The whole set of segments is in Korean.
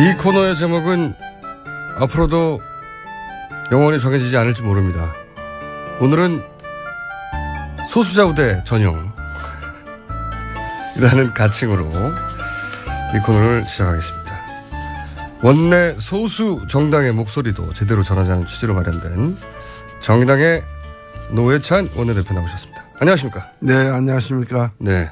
이 코너의 제목은 앞으로도 영원히 정해지지 않을지 모릅니다. 오늘은 소수자우대 전용 이라는 가칭으로 이 코너를 시작하겠습니다. 원내 소수 정당의 목소리도 제대로 전하자는 취지로 마련된 정의당의 노회찬 원내대표 나오셨습니다. 안녕하십니까? 네, 안녕하십니까? 네.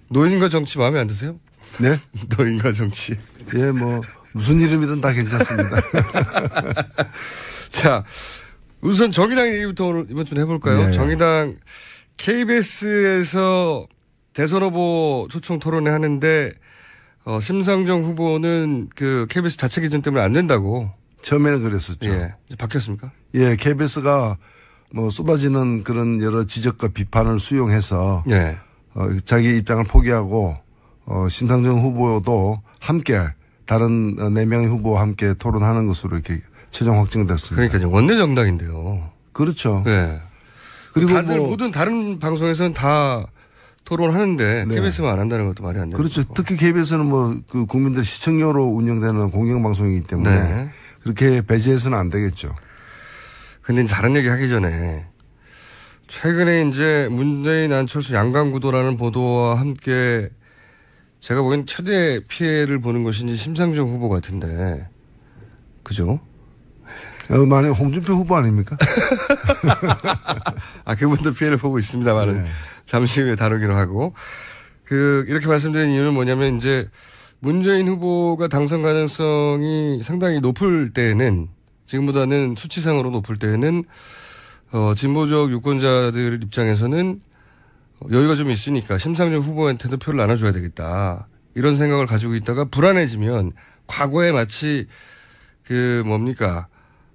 노인과 정치 마음에 안 드세요? 네? 노인과 정치. 예, 뭐 무슨 이름이든 다 괜찮습니다. 자, 우선 정의당 얘기부터 오늘 이번 주는 해볼까요? 네. 정의당 KBS에서 대선 후보 초청 토론회 하는데 심상정 후보는 그 KBS 자체 기준 때문에 안 된다고. 처음에는 그랬었죠. 예. 이제 바뀌었습니까? 예, KBS가 뭐 쏟아지는 그런 여러 지적과 비판을 수용해서 예. 자기 입장을 포기하고 심상정 후보도 함께 다른 4명의 후보와 함께 토론하는 것으로 이렇게 최종 확정됐습니다. 그러니까 원내 정당인데요. 그렇죠. 예. 그리고 다들 뭐 모든 다른 방송에서는 다 토론하는데 네. KBS만 안 한다는 것도 말이 안 되죠. 그렇죠. 특히 KBS는 뭐 그 국민들 시청료로 운영되는 공영방송이기 때문에 네. 그렇게 배제해서는 안 되겠죠. 근데 다른 얘기 하기 전에 최근에 이제 문재인 안철수 양강구도라는 보도와 함께 제가 보기엔 최대 피해를 보는 것이 이제 심상정 후보 같은데. 그죠? 만약 홍준표 후보 아닙니까? 아, 그분도 피해를 보고 있습니다만은. 네. 잠시 후에 다루기로 하고. 이렇게 말씀드린 이유는 뭐냐면 이제 문재인 후보가 당선 가능성이 상당히 높을 때에는 지금보다는 수치상으로 높을 때에는 진보적 유권자들 입장에서는 여유가 좀 있으니까 심상정 후보한테도 표를 나눠줘야 되겠다. 이런 생각을 가지고 있다가 불안해지면 과거에 마치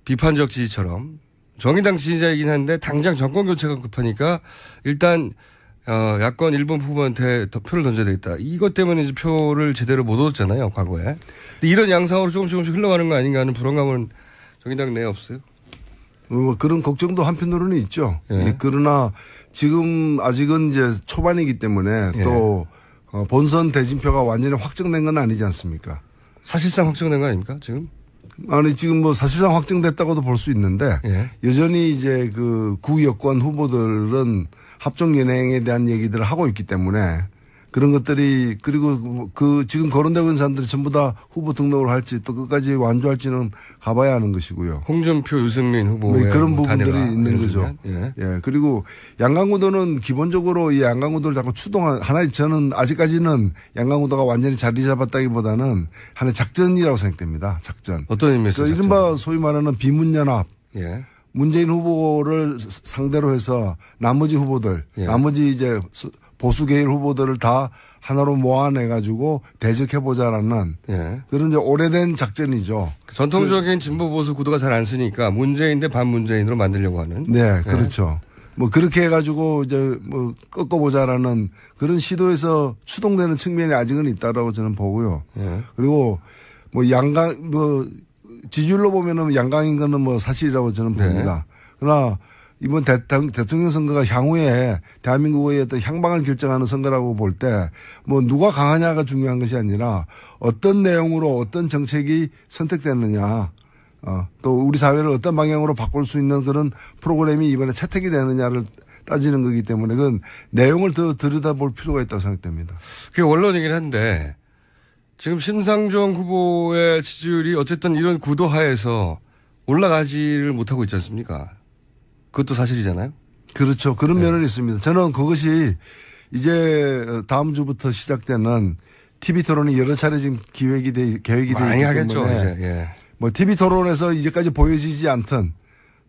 비판적 지지처럼 정의당 지지자이긴 한데 당장 정권 교체가 급하니까 일단 야권 일본 후보한테 더 표를 던져야 되겠다. 이것 때문에 이제 표를 제대로 못 얻었잖아요, 과거에. 근데 이런 양상으로 조금씩 흘러가는 거 아닌가 하는 불안감은 정의당 내에 없어요? 그런 걱정도 한편으로는 있죠. 예. 그러나 지금 아직은 이제 초반이기 때문에 예. 또 본선 대진표가 완전히 확정된 건 아니지 않습니까? 사실상 확정된 거 아닙니까, 지금? 아니, 지금 뭐 사실상 확정됐다고도 볼 수 있는데 예. 여전히 이제 그 구여권 후보들은 합종연행에 대한 얘기들을 하고 있기 때문에 그런 것들이 그리고 지금 거론되고 있는 사람들이 전부 다 후보 등록을 할지 또 끝까지 완주할지는 가봐야 하는 것이고요. 홍준표, 유승민 후보의 뭐 그런 부분들이 있는 거죠. 예. 예. 그리고 양강구도는 기본적으로 이 양강구도를 자꾸 하나의 저는 아직까지는 양강구도가 완전히 자리 잡았다기보다는 하나의 작전이라고 생각됩니다. 작전. 어떤 의미에서? 이른바 소위 말하는 비문연합. 예. 문재인 후보를 상대로 해서 나머지 후보들, 예. 나머지 이제 보수 계열 후보들을 다 하나로 모아내가지고 대적해보자라는 예. 그런 이제 오래된 작전이죠. 전통적인 진보 보수 구도가 잘 안 쓰니까 문재인 대 반문재인으로 만들려고 하는. 네, 그렇죠. 뭐 그렇게 해가지고 이제 뭐 꺾어보자라는 그런 시도에서 추동되는 측면이 아직은 있다라고 저는 보고요. 예. 그리고 뭐 지지율로 보면은 양강인 거는 뭐 사실이라고 저는 봅니다. 네. 그러나 이번 대통령 선거가 향후에 대한민국의 어떤 향방을 결정하는 선거라고 볼 때 뭐 누가 강하냐가 중요한 것이 아니라 어떤 내용으로 어떤 정책이 선택되느냐 또 우리 사회를 어떤 방향으로 바꿀 수 있는 그런 프로그램이 이번에 채택이 되느냐를 따지는 거기 때문에 그건 내용을 더 들여다볼 필요가 있다고 생각됩니다. 그게 원론이긴 한데 지금 심상정 후보의 지지율이 어쨌든 이런 구도 하에서 올라가지를 못하고 있지 않습니까? 그것도 사실이잖아요. 그렇죠. 그런 면은 있습니다. 저는 그것이 이제 다음 주부터 시작되는 TV 토론이 여러 차례 지금 계획이 돼 있기 많이 하겠죠. 때문에 이제. 예. 뭐 TV 토론에서 이제까지 보여지지 않던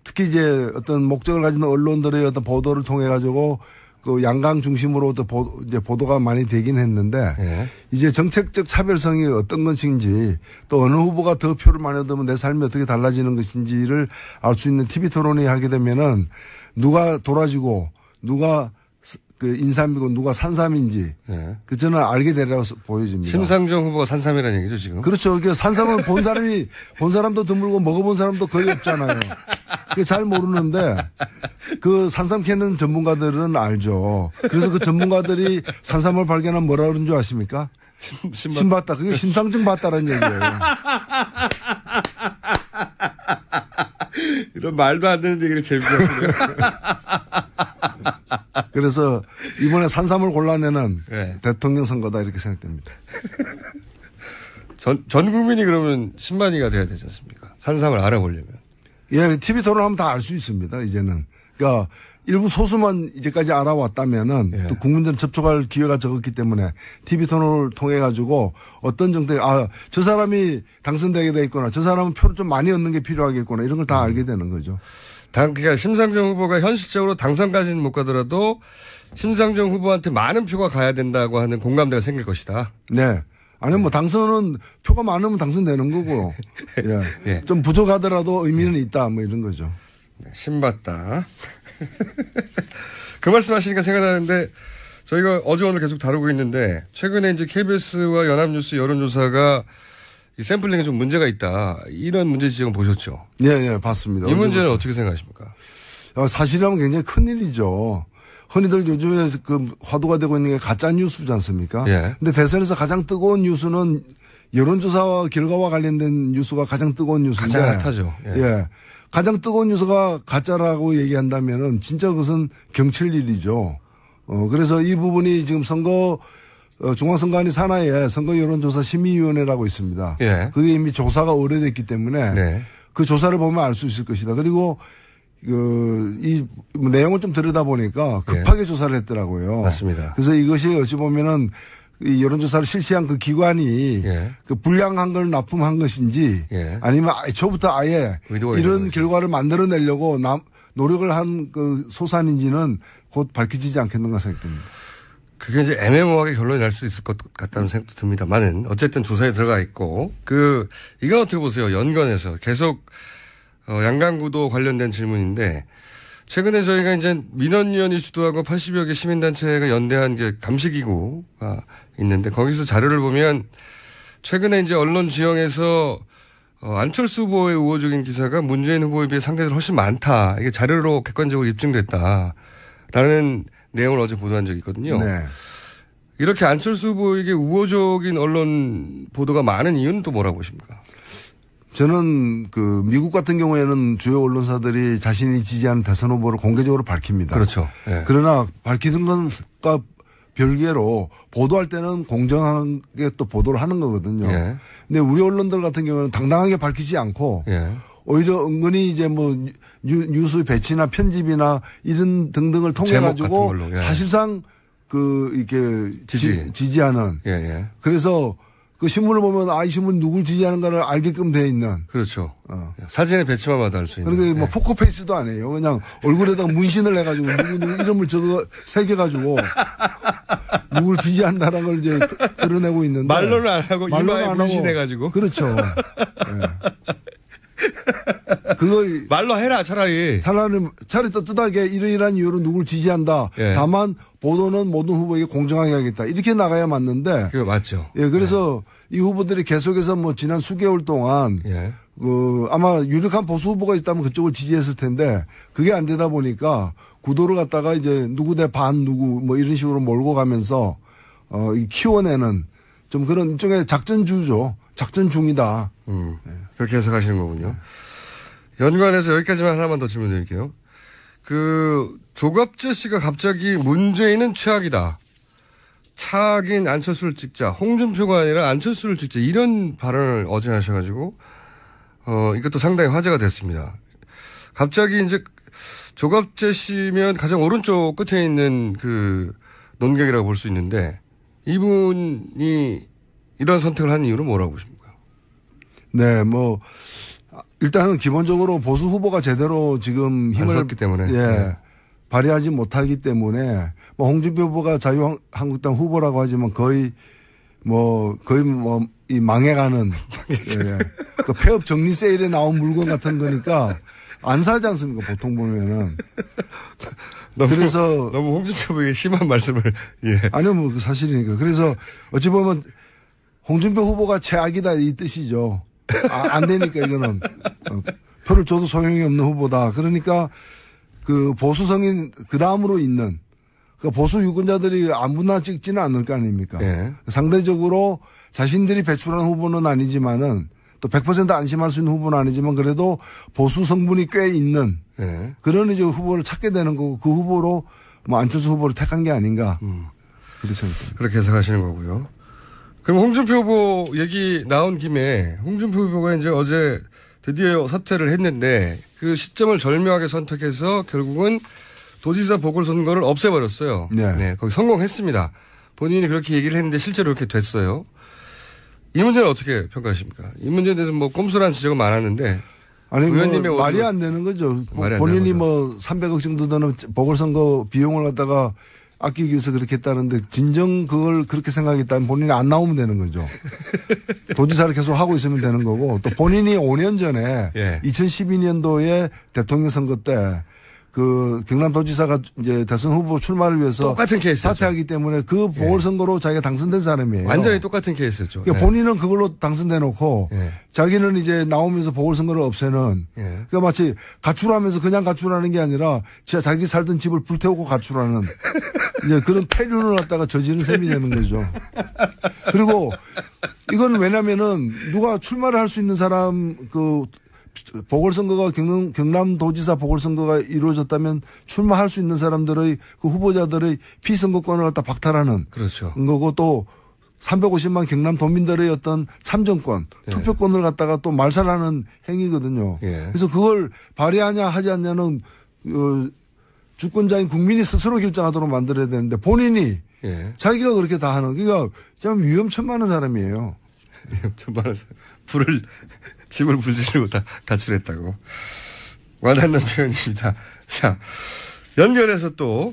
특히 이제 어떤 목적을 가진 언론들의 어떤 보도를 통해 가지고 그 양강 중심으로 또 이제 보도가 많이 되긴 했는데 예. 이제 정책적 차별성이 어떤 것인지 또 어느 후보가 더 표를 많이 얻으면 내 삶이 어떻게 달라지는 것인지를 알 수 있는 TV 토론이 하게 되면은 누가 도라지고 누가 그 인삼이고 누가 산삼인지 예. 그 저는 알게 되리라고 보여집니다. 심상정 후보가 산삼이라는 얘기죠 지금. 그렇죠. 그 산삼은 본 사람도 드물고 먹어본 사람도 거의 없잖아요. 그게 잘 모르는데 그 산삼 캐는 전문가들은 알죠. 그래서 그 전문가들이 산삼을 발견하면 뭐라 그러는 줄 아십니까? 신받다. 그게 심상정 받다라는 얘기예요. 이런 말도 안 되는 얘기를 재밌게 하시네요. 그래서 이번에 산삼을 골라내는 네. 대통령 선거다 이렇게 생각됩니다. 전 국민이 그러면 10만이가 돼야 되지 않습니까? 산삼을 알아보려면. 예, TV 토론하면 다 알 수 있습니다, 이제는. 그러니까 일부 소수만 이제까지 알아왔다면은 예. 또 국민들은 접촉할 기회가 적었기 때문에 TV 토론을 통해 가지고 어떤 정책, 저 사람이 당선되게 돼 있거나 저 사람은 표를 좀 많이 얻는 게 필요하겠구나 이런 걸 다 알게 되는 거죠. 그러니까 심상정 후보가 현실적으로 당선까지는 못 가더라도 심상정 후보한테 많은 표가 가야 된다고 하는 공감대가 생길 것이다. 네. 아니, 뭐, 당선은 표가 많으면 당선되는 거고, 예. 예. 좀 부족하더라도 의미는 있다, 뭐 이런 거죠. 신받다. 그 말씀 하시니까 생각나는데 저희가 어제 오늘 계속 다루고 있는데 최근에 이제 KBS와 연합뉴스 여론조사가 이 샘플링에 좀 문제가 있다. 이런 문제 지적은 보셨죠? 예, 예, 봤습니다. 이 문제는 어떻게 생각하십니까? 사실이라면 굉장히 큰일이죠. 흔히들 요즘에 그 화두가 되고 있는 게 가짜 뉴스지 않습니까? 예. 근데 대선에서 가장 뜨거운 뉴스는 여론조사와 결과와 관련된 뉴스가 가장 뜨거운 뉴스인데. 가장 핫하죠. 예. 예. 가장 뜨거운 뉴스가 가짜라고 얘기한다면은 진짜 그것은 경칠 일이죠. 그래서 이 부분이 지금 중앙선관위 산하에 선거 여론조사 심의위원회라고 있습니다. 예. 그게 이미 조사가 오래됐기 때문에 네. 그 조사를 보면 알 수 있을 것이다. 그리고 이 내용을 좀 들여다보니까 급하게 조사를 했더라고요. 맞습니다. 그래서 이것이 어찌 보면은 이 여론조사를 실시한 그 기관이 예. 그 불량한 걸 납품한 것인지 예. 아니면 처음부터 아예 이런 결과를 만들어내려고 노력을 한 그 소산인지는 곧 밝혀지지 않겠는가 생각됩니다. 그게 이제 애매모호하게 결론이 날 수 있을 것 같다는 생각도 듭니다만은 어쨌든 조사에 들어가 있고 이거 어떻게 보세요? 연관해서 계속 양강구도 관련된 질문인데 최근에 저희가 이제 민원위원회 주도하고 80여 개 시민단체가 연대한 게 감시기구가 있는데 거기서 자료를 보면 최근에 이제 언론 지형에서 안철수 후보의 우호적인 기사가 문재인 후보에 비해 상대적으로 훨씬 많다. 이게 자료로 객관적으로 입증됐다라는 내용을 어제 보도한 적이 있거든요. 네. 이렇게 안철수 후보에게 우호적인 언론 보도가 많은 이유는 또 뭐라고 보십니까? 저는 그 미국 같은 경우에는 주요 언론사들이 자신이 지지하는 대선 후보를 공개적으로 밝힙니다. 그렇죠. 예. 그러나 밝히는 것과 별개로 보도할 때는 공정하게 또 보도를 하는 거거든요. 예. 근데 우리 언론들 같은 경우는 당당하게 밝히지 않고 예. 오히려 은근히 이제 뭐 뉴스 배치나 편집이나 이런 등등을 통해 가지고 예. 사실상 이렇게 지지하는. 예, 예. 그래서 그 신문을 보면 이 신문 누굴 지지하는가를 알게끔 돼 있는. 그렇죠. 사진의 배치만 받아 알 수 있는. 그러니까 뭐 포커페이스도 안 해요. 그냥 얼굴에다가 문신을 해가지고 누구 이름을 새겨가지고 누굴 지지한다는 걸 이제 드러내고 있는데. 말로는 안 하고 이마에 문신해가지고. 그렇죠. 네. 그걸 말로 해라 차라리 떳떳하게 이러이러한 이유로 누굴 지지한다. 예. 다만 보도는 모든 후보에게 공정하게 하겠다. 이렇게 나가야 맞는데. 그거 맞죠. 예, 그래서 이 후보들이 계속해서 뭐 지난 수개월 동안 아마 유력한 보수 후보가 있다면 그쪽을 지지했을 텐데 그게 안 되다 보니까 구도를 갖다가 이제 누구 대 반 누구 뭐 이런 식으로 몰고 가면서 키워내는 좀 그런 일종의 작전주죠. 작전 중이다. 그렇게 해석하시는 거군요. 연관해서 여기까지만 하나만 더 질문 드릴게요. 조갑재 씨가 갑자기 문재인은 최악이다. 차악인 안철수를 찍자. 홍준표가 아니라 안철수를 찍자. 이런 발언을 어제 하셔가지고, 이것도 상당히 화제가 됐습니다. 갑자기 이제 조갑재 씨면 가장 오른쪽 끝에 있는 논객이라고 볼 수 있는데, 이분이 이런 선택을 한 이유는 뭐라고 보십니까? 네, 일단은 기본적으로 보수 후보가 제대로 지금 힘을 섰기 때문에 발휘하지 못하기 때문에 홍준표 후보가 자유한국당 후보라고 하지만 거의 이 망해가는 그 폐업 정리 세일에 나온 물건 같은 거니까 안 사지 않습니까? 보통 보면은. 그래서 너무 홍준표 후보에게 심한 말씀을 아니요, 그 사실이니까. 그래서 어찌 보면 홍준표 후보가 최악이다 이 뜻이죠. 안 되니까 이거는 표를 줘도 소용이 없는 후보다. 그러니까 그 보수성인 그 다음으로 있는 그 보수 유권자들이 아무나 찍지는 않을 거 아닙니까? 예. 상대적으로 자신들이 배출한 후보는 아니지만은 또 100% 안심할 수 있는 후보는 아니지만 그래도 보수 성분이 꽤 있는 예. 그런 이제 후보를 찾게 되는 거고 그 후보로 뭐 안철수 후보를 택한 게 아닌가. 그렇게 생각합니다. 그렇게 해석하시는 거고요. 그럼 홍준표 후보 얘기 나온 김에 홍준표 후보가 이제 어제 드디어 사퇴를 했는데 그 시점을 절묘하게 선택해서 결국은 도지사 보궐선거를 없애버렸어요. 네. 네. 거기 성공했습니다. 본인이 그렇게 얘기를 했는데 실제로 그렇게 됐어요. 이 문제는 어떻게 평가하십니까? 이 문제에 대해서 뭐 꼼수라는 지적은 많았는데. 아니, 의원님의 뭐 말이 안 되는 거죠. 말이 안 본인이 되는 뭐 300억 정도 되는 보궐선거 비용을 갖다가 아끼기 위해서 그렇게 했다는데 진정 그걸 그렇게 생각했다면 본인이 안 나오면 되는 거죠. 도지사를 계속 하고 있으면 되는 거고 또 본인이 5년 전에 예. 2012년도에 대통령 선거 때 그 경남도지사가 이제 대선 후보 출마를 위해서 똑같은 케이스였죠. 사퇴하기 때문에 그 보궐선거로 자기가 당선된 사람이에요. 완전히 똑같은 케이스였죠. 그러니까 본인은 그걸로 당선돼 놓고 예. 자기는 이제 나오면서 보궐선거를 없애는 예. 그러니까 마치 가출하면서 그냥 가출하는 게 아니라 진짜 자기 살던 집을 불태우고 가출하는 이제 그런 폐륜을 갖다가 저지른 셈이 되는 거죠. 그리고 이건 왜냐면은 누가 출마를 할 수 있는 사람 그 보궐선거가 경남도지사 보궐선거가 이루어졌다면 출마할 수 있는 사람들의 그 후보자들의 피선거권을 갖다 박탈하는 그렇죠. 거고 또 350만 경남도민들의 어떤 참정권, 예. 투표권을 갖다가 또 말살하는 행위거든요. 예. 그래서 그걸 발의하냐 하지 않냐는 주권자인 국민이 스스로 결정하도록 만들어야 되는데 본인이 예. 자기가 그렇게 다 하는 그러니까 참 위험천만한 사람이에요. 위험천만한 사람. 집을 불지르고 다 가출했다고. 와닿는 표현입니다. 자, 연결해서 또,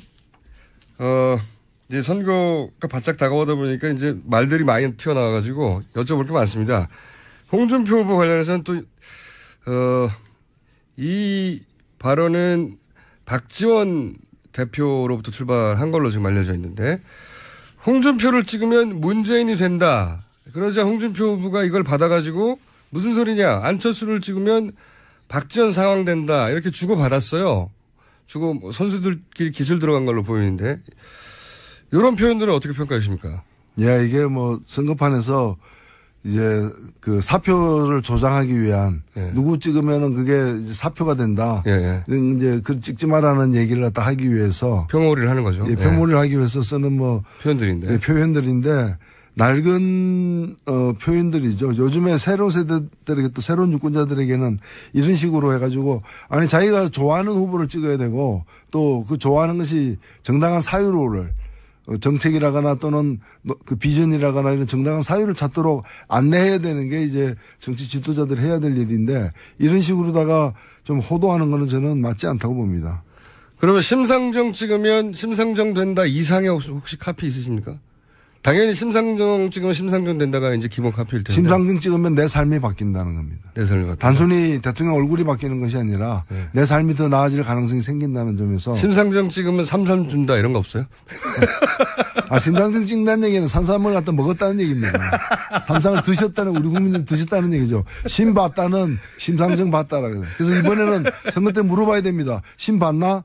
이제 선거가 바짝 다가오다 보니까 이제 말들이 많이 튀어나와가지고 여쭤볼 게 많습니다. 홍준표 후보 관련해서는 또, 이 발언은 박지원 대표로부터 출발한 걸로 지금 알려져 있는데, 홍준표를 찍으면 문재인이 된다. 그러자 홍준표 후보가 이걸 받아가지고 무슨 소리냐. 안철수를 찍으면 박지원 상황된다. 이렇게 주고받았어요. 주고 선수들끼리 기술 들어간 걸로 보이는데. 이런 표현들은 어떻게 평가하십니까? 예, 이게 뭐 선거판에서 이제 그 사표를 조장하기 위한 예. 누구 찍으면은 그게 이제 사표가 된다. 예. 이런 이제 그 찍지 말라는 얘기를 갖다 하기 위해서 표몰이를 하는 거죠. 예, 표몰이를 하기 위해서 쓰는 뭐 표현들인데. 예, 표현들인데 낡은 표현들이죠. 요즘에 새로운 세대들에게 또 새로운 유권자들에게는 이런 식으로 해가지고 아니 자기가 좋아하는 후보를 찍어야 되고 또 그 좋아하는 것이 정당한 사유를 정책이라거나 또는 그 비전이라거나 이런 정당한 사유를 찾도록 안내해야 되는 게 이제 정치 지도자들이 해야 될 일인데 이런 식으로다가 좀 호도하는 거는 저는 맞지 않다고 봅니다. 그러면 심상정 찍으면 심상정 된다 이상의 혹시 카피 있으십니까? 당연히 심상정 찍으면 심상정 된다가 이제 기본 카피일 텐데. 심상정 찍으면 내 삶이 바뀐다는 겁니다. 내 삶이 바뀐다. 단순히 대통령 얼굴이 바뀌는 것이 아니라 네. 내 삶이 더 나아질 가능성이 생긴다는 점에서. 심상정 찍으면 삼삼 준다 이런 거 없어요? 아, 심상정 찍는다는 얘기는 산삼을 갖다 먹었다는 얘기입니다. 삼삼을 드셨다는 우리 국민들이 드셨다는 얘기죠. 심 봤다는 심상정 봤다라 그래요. 그래서 이번에는 선거 때 물어봐야 됩니다. 심 봤나?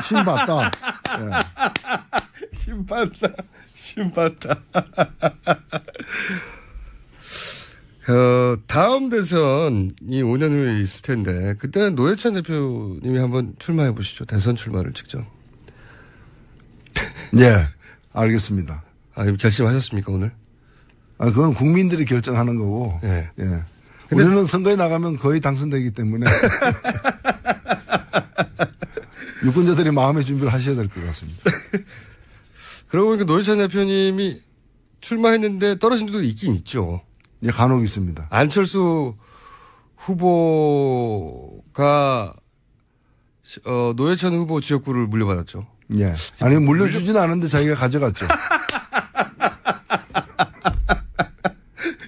심 봤다. 네. 심 봤다. 심 봤다. 다음 대선이 5년 후에 있을 텐데 그때는 노회찬 대표님이 한번 출마해 보시죠. 대선 출마를 직접. 예, 알겠습니다. 아, 결심하셨습니까 오늘? 아, 그건 국민들이 결정하는 거고. 예. 예. 우리는 선거에 나가면 거의 당선되기 때문에 유권자들이 마음의 준비를 하셔야 될 것 같습니다. 그러고 보니까 노회찬 대표님이 출마했는데 떨어진 적도 있긴 있죠. 예, 간혹 있습니다. 안철수 후보가 노회찬 후보 지역구를 물려받았죠. 예. 아니, 물려주지는 않은데 자기가 가져갔죠.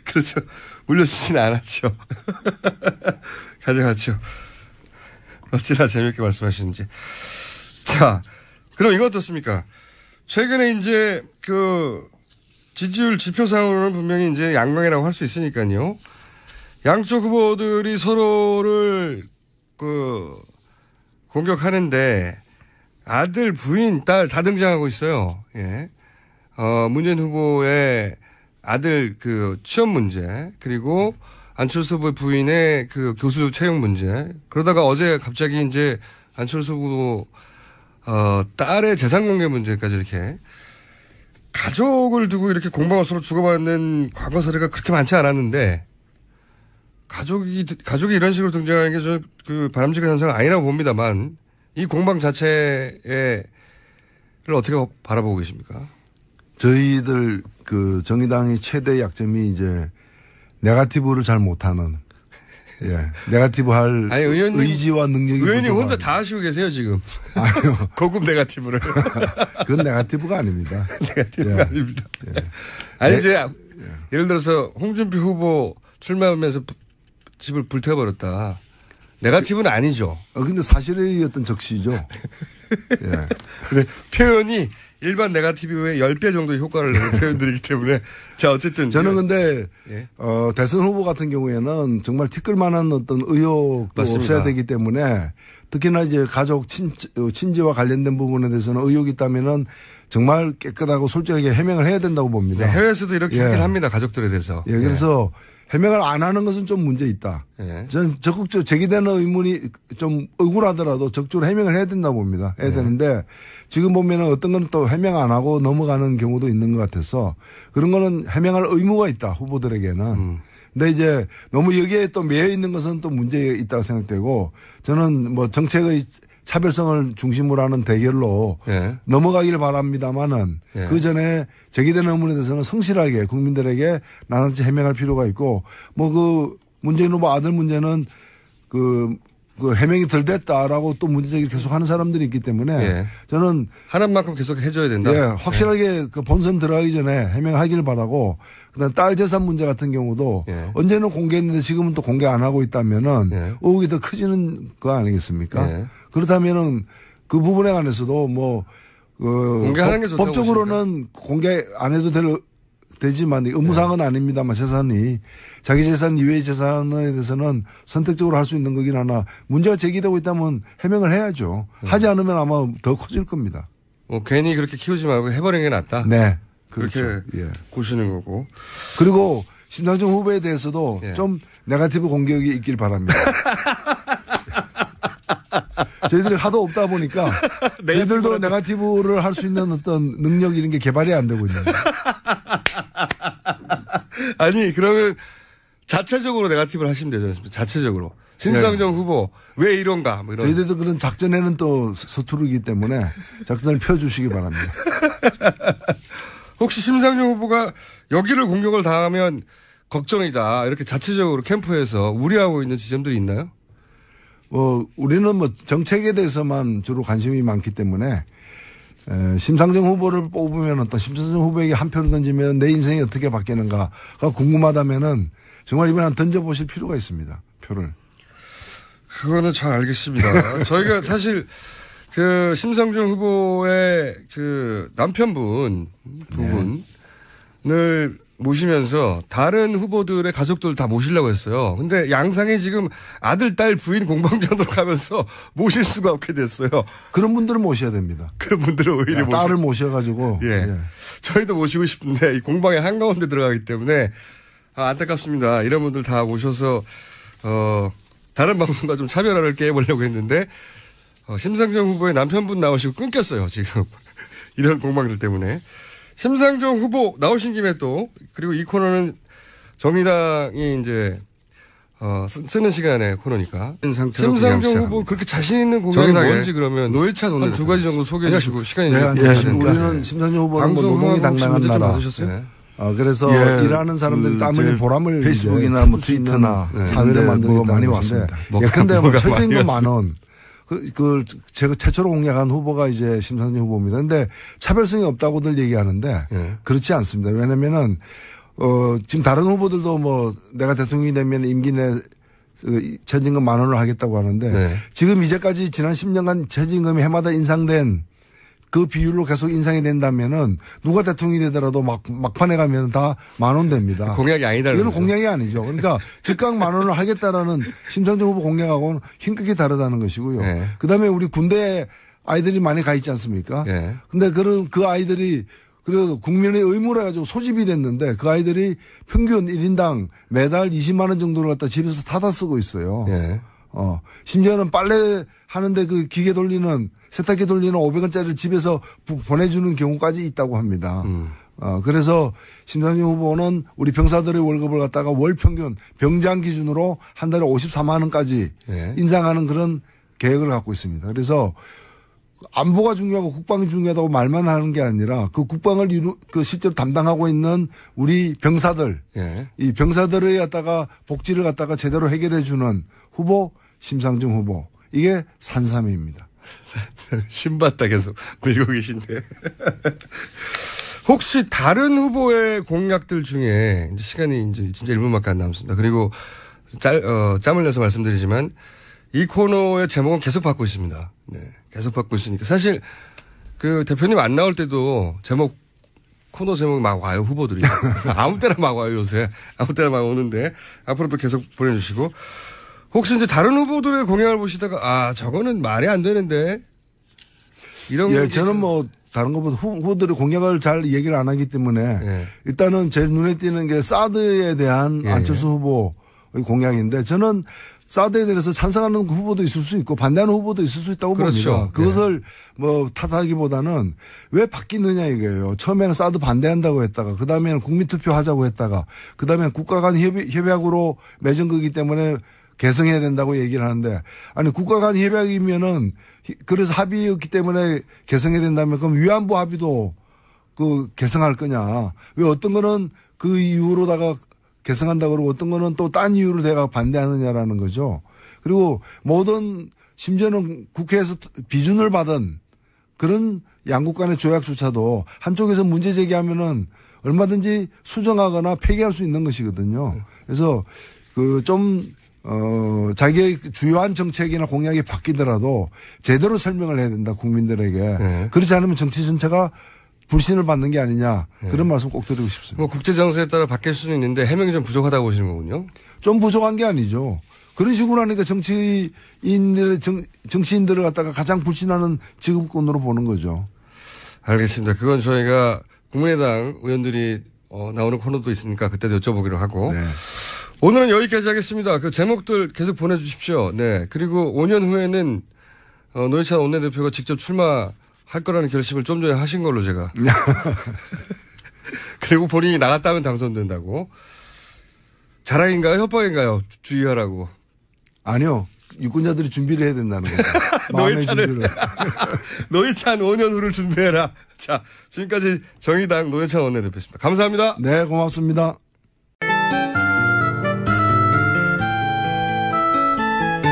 그렇죠. 물려주지는 않았죠. 가져갔죠. 어찌나 재미있게 말씀하시는지. 자, 그럼 이거 어떻습니까? 최근에 이제 그 지지율 지표상으로는 분명히 이제 양강이라고 할 수 있으니까요. 양쪽 후보들이 서로를 그 공격하는데 아들, 부인, 딸 다 등장하고 있어요. 예. 문재인 후보의 아들 그 취업 문제, 그리고 안철수 후보의 부인의 그 교수 채용 문제. 그러다가 어제 갑자기 이제 안철수 후보 딸의 재산 공개 문제까지 이렇게 가족을 두고 이렇게 공방을 서로 주고받는 과거 사례가 그렇게 많지 않았는데 가족이 이런 식으로 등장하는 게 저는 그 바람직한 현상은 아니라고 봅니다만 이 공방 자체를 어떻게 바라보고 계십니까? 저희들 그 정의당의 최대 약점이 이제 네거티브를 잘 못하는, 예, 네거티브 할 아니, 의지와 능력이 의원님 혼자 다 하시고 계세요 지금. 아니요. 고급 네거티브를. 그건 네거티브가 아닙니다. 네거티브가 아닙니다. 예. 아니 이제 예를 들어서 홍준표 후보 출마하면서 집을 불태워버렸다. 네거티브는 아니죠. 근데 사실의 어떤 적시죠. 예. 근데 표현이 일반 네거티브의 10배 정도의 효과를 내는 표현들이기 때문에. 자, 어쨌든. 저는 근데, 예. 대선 후보 같은 경우에는 정말 티끌만한 어떤 의혹도 맞습니다. 없어야 되기 때문에 특히나 이제 가족 친지와 관련된 부분에 대해서는 의혹이 있다면은 정말 깨끗하고 솔직하게 해명을 해야 된다고 봅니다. 네, 해외에서도 이렇게 하긴 합니다. 가족들에 대해서. 예, 그래서 해명을 안 하는 것은 좀 문제 있다. 저는 적극적으로 제기되는 의문이 좀 억울하더라도 적극적으로 해명을 해야 된다고 봅니다. 해야 되는데 지금 보면은 어떤 건 또 해명 안 하고 넘어가는 경우도 있는 것 같아서 그런 거는 해명할 의무가 있다. 후보들에게는. 근데 이제 너무 여기에 또 매여 있는 것은 또 문제 있다고 생각되고 저는 뭐 정책의 차별성을 중심으로 하는 대결로 넘어가기를 바랍니다만은 그 전에 제기되는 의문에 대해서는 성실하게 국민들에게 나눠지 해명할 필요가 있고 뭐 그 문재인 후보 아들 문제는 그 해명이 덜 됐다라고 또 문제제기를 계속 하는 사람들이 있기 때문에 저는 하는 만큼 계속 해줘야 된다. 예, 확실하게 그 본선 들어가기 전에 해명을 하기를 바라고 그다음 딸 재산 문제 같은 경우도 언제는 공개했는데 지금은 또 공개 안 하고 있다면은 의혹이 더 커지는 거 아니겠습니까? 그렇다면은 그 부분에 관해서도 뭐 공개하는 게 좋다고 법적으로는 공개 안 해도 되지만 의무사항은 아닙니다만 재산이 자기 재산 이외의 재산에 대해서는 선택적으로 할 수 있는 거긴 하나 문제가 제기되고 있다면 해명을 해야죠. 하지 않으면 아마 더 커질 겁니다. 괜히 그렇게 키우지 말고 해버리는 게 낫다. 네. 그렇게 그렇죠. 보시는 거고. 그리고 심상정 후보에 대해서도 좀 네거티브 공격이 있길 바랍니다. 저희들이 하도 없다 보니까 저희들도 네거티브를 할 수 있는 어떤 능력 이런 게 개발이 안 되고 있는 거예요. 아니 그러면 자체적으로 네거티브를 하시면 되지 않습니까? 자체적으로. 심상정 후보 왜 이런가 뭐 이런. 저희들도 그런 작전에는 또 서투르기 때문에 작전을 펴주시기 바랍니다. 혹시 심상정 후보가 여기를 공격을 당하면 걱정이다 이렇게 자체적으로 캠프에서 우려하고 있는 지점들이 있나요? 우리는 뭐 정책에 대해서만 주로 관심이 많기 때문에 심상정 후보를 뽑으면 어떤 심상정 후보에게 한 표를 던지면 내 인생이 어떻게 바뀌는가가 궁금하다면은 정말 이번에 던져보실 필요가 있습니다. 표를. 그거는 잘 알겠습니다. 저희가 사실 그 심상정 후보의 그 남편분 부분을 모시면서 다른 후보들의 가족들 다 모시려고 했어요. 근데 양상이 지금 아들, 딸, 부인 공방전으로 가면서 모실 수가 없게 됐어요. 그런 분들을 모셔야 됩니다. 그런 분들을 오히려 딸을 모셔가지고. 저희도 모시고 싶은데 이 공방의 한가운데 들어가기 때문에 안타깝습니다. 이런 분들 다 모셔서 다른 방송과 좀 차별화를 깨보려고 했는데 심상정 후보의 남편분 나오시고 끊겼어요. 지금 이런 공방들 때문에. 심상정 후보 나오신 김에 또 그리고 이 코너는 정의당이 이제 쓰는 시간의 코너니까 심상정 후보 그렇게 자신 있는 공약이 뭔지 그러면 노회찬 오늘 두 가지 정도 소개해 주시고 시간이 우리는 심상정 후보는 뭐 노동이 당당한 나라. 그래서 일하는 사람들이 땀 흘린 보람을 페이스북이나 뭐 트위터나 사회를 만드는 게 많이 왔습니다. 근데 뭐 최저임금 10,000원. 제가 최초로 공약한 후보가 이제 심상정 후보입니다. 근데 차별성이 없다고들 얘기하는데 그렇지 않습니다. 왜냐면은, 지금 다른 후보들도 뭐 내가 대통령이 되면 임기 내 최저임금 10,000원을 하겠다고 하는데 지금 이제까지 지난 10년간 최저임금이 해마다 인상된 그 비율로 계속 인상이 된다면은 누가 대통령이 되더라도 막판에 가면 다 10,000원 됩니다. 공약이 아니다. 이건 공약이 아니죠. 그러니까 즉각 10,000원을 하겠다라는 심상정 후보 공약하고는 힘크게 다르다는 것이고요. 그다음에 우리 군대 아이들이 많이 가 있지 않습니까? 예. 근데 그 아이들이 그래도 국민의 의무로 해가지고 소집이 됐는데 그 아이들이 평균 1인당 매달 20만 원 정도를 갖다 집에서 타다 쓰고 있어요. 예. 심지어는 빨래 하는데 그 기계 돌리는 세탁기 돌리는 500원짜리를 집에서 보내주는 경우까지 있다고 합니다. 그래서 심상정 후보는 우리 병사들의 월급을 갖다가 월 평균 병장 기준으로 한 달에 54만 원까지 예. 인상하는 그런 계획을 갖고 있습니다. 그래서 안보가 중요하고 국방이 중요하다고 말만 하는 게 아니라 그 국방을 실제로 담당하고 있는 우리 병사들, 예. 이 병사들을 갖다가 복지를 갖다가 제대로 해결해 주는 후보 심상정 후보. 이게 산삼입니다. 신봤다 계속 밀고 계신데. 혹시 다른 후보의 공약들 중에 이제 시간이 이제 진짜 1분밖에 안 남습니다. 그리고 짬을 내서 말씀드리지만 이 코너의 제목은 계속 받고 있습니다. 네. 계속 받고 있으니까. 사실 그 대표님 안 나올 때도 코너 제목 막 와요, 후보들이. 아무 때나 막 와요, 요새. 아무 때나 막 오는데 앞으로도 계속 보내주시고. 혹시 이제 다른 후보들의 공약을 보시다가 저거는 말이 안 되는데 이런 예, 저는 뭐 다른 것보다 후보들의 공약을 잘 얘기를 안 하기 때문에 예. 일단은 제일 눈에 띄는 게 사드에 대한 예. 안철수 후보의 공약인데 저는 사드에 대해서 찬성하는 후보도 있을 수 있고 반대하는 후보도 있을 수 있다고 그렇죠. 봅니다. 그것을 뭐 탓하기보다는 왜 바뀌느냐 이거예요. 처음에는 사드 반대한다고 했다가 그다음에는 국민투표 하자고 했다가 그다음에 국가 간 협약으로 맺은 거기 때문에 개성해야 된다고 얘기를 하는데 아니 국가 간 협약이면은 그래서 합의였기 때문에 개성해야 된다면 그럼 위안부 합의도 그 개성할 거냐. 왜 어떤 거는 그 이유로다가 개성한다 그러고 어떤 거는 또 딴 이유로 내가 반대하느냐라는 거죠. 그리고 모든 심지어는 국회에서 비준을 받은 그런 양국 간의 조약조차도 한쪽에서 문제 제기하면은 얼마든지 수정하거나 폐기할 수 있는 것이거든요. 그래서 자기의 주요한 정책이나 공약이 바뀌더라도 제대로 설명을 해야 된다, 국민들에게. 네. 그렇지 않으면 정치 전체가 불신을 받는 게 아니냐. 그런 말씀 꼭 드리고 싶습니다. 뭐 국제 정세에 따라 바뀔 수는 있는데 해명이 좀 부족하다고 보시는 거군요. 좀 부족한 게 아니죠. 그런 식으로 하니까 정치인들을 갖다가 가장 불신하는 직업군으로 보는 거죠. 알겠습니다. 그건 저희가 국민의당 의원들이 나오는 코너도 있으니까 그때도 여쭤보기로 하고. 네. 오늘은 여기까지 하겠습니다. 그 제목들 계속 보내주십시오. 네. 그리고 5년 후에는 노회찬 원내대표가 직접 출마할 거라는 결심을 좀 전에 하신 걸로 제가. 그리고 본인이 나갔다면 당선된다고. 자랑인가요? 협박인가요? 주의하라고. 아니요. 유권자들이 준비를 해야 된다는 거죠. 마음의 준비를. 노회찬 5년 후를 준비해라. 자, 지금까지 정의당 노회찬 원내대표였습니다. 감사합니다. 네, 고맙습니다.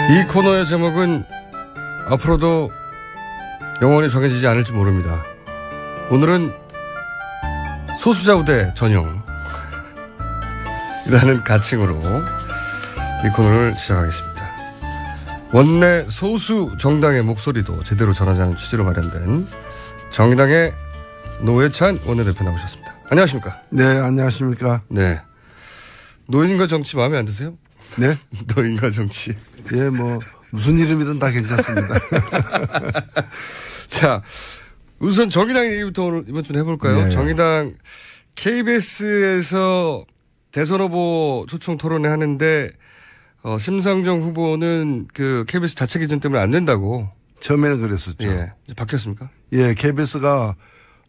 이 코너의 제목은 앞으로도 영원히 정해지지 않을지 모릅니다. 오늘은 소수자 우대 전용 이라는 가칭으로 이 코너를 시작하겠습니다. 원내 소수 정당의 목소리도 제대로 전하자는 취지로 마련된 정의당의 노회찬 원내대표 나오셨습니다. 안녕하십니까? 네, 안녕하십니까? 네. 노인과 정치 마음에 안 드세요? 네? 노인과 정치. 예, 뭐 무슨 이름이든 다 괜찮습니다. 자, 우선 정의당 얘기부터 오늘 이번 주는 해볼까요? 네. 정의당 KBS에서 대선 후보 초청 토론회 하는데 심상정 후보는 그 KBS 자체 기준 때문에 안 된다고. 처음에는 그랬었죠. 예. 이제 바뀌었습니까? 예, KBS가